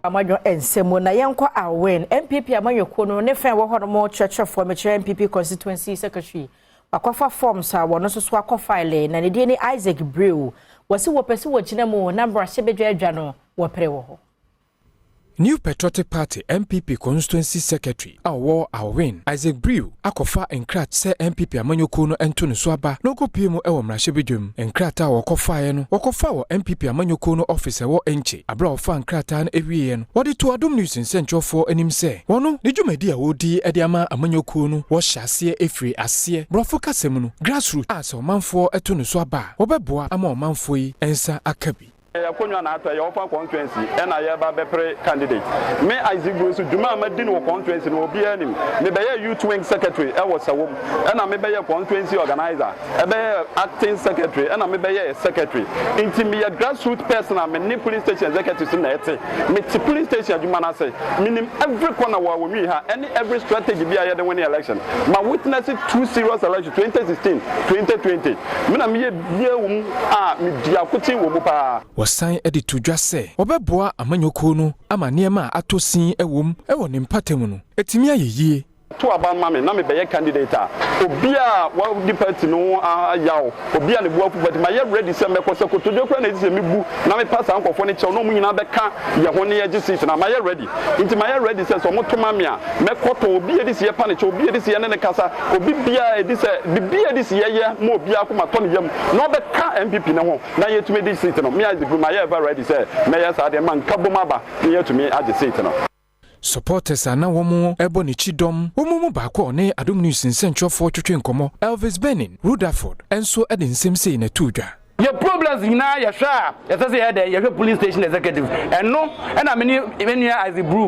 Amadwo ensemo na yenko Aowin NPP amanyoko no ne fan wo hono church for NPP Constituency Secretary akwafa forms a wono so akofile na ne die ni Isaac Brew wasi wo pese wo gina mu na bra sebedwa adwa no wo pere wo ho. New Patriotic Party NPP Constituency Secretary Aowin Isaac Brew akofa enkrat se NPP amanyoko no ento ne so aba no kopie mu ewo mrahye enkrata wakofa ye no wakofa wo NPP amanyoko no office wo enche abra ofa enkrata na ewie no wode to Adom News nsentwofo anim se wono ne dwumadi a wodi ede ama amanyoko no wo hyase efiri ase brofo kasem no grassroots aso manfo eto ne so aba wobeboa ama manfo yi ensa akabi Yakonwa na atwa your constituency and I have a pre candidate. Me Isaac Brew so Juma Madin constituency no be anim. Me be youth wing secretary I was a woman and I may be a constituency organizer. I be acting secretary and I may be a secretary. Into me a grassroots person I'm a police station executive in the me police station Juma say meaning every corner where we have every strategy be I win the election. My witness two serious elections 2016 2020. Me na me me diakuti wo pa Wasan edi tudwa se obeboa amanyoko no ama niema atosin ewom ewo ne mpatemu no etimi ayeye to about mama na me be candidate obia wa di party no ayaw obia ne boafu but my ready say me kwose kotodo kra na dise me bu na me pass ankofo ne chew no mu nyina be ka ye ho ne ye gisi na my ready into my ready say so motoma me a me koto obia dise ye pa ne chew obia dise ye ne kasa obi bia dise bibia dise ye mo obia akoma to ne yam no be ka MPP ne ho na ye tumi dise no me as the group my ever ready say me yes ade man kabomaba ye tumi agise no. Supporters ana womo ebo ni chidom womo baako ne Adom News nsentwofo twetwe nkomo Elvis Benin Rutherford enso ede nsem sei na tudwa your problems na ya sha ya say ya police station executive and no and I mean even here as the brew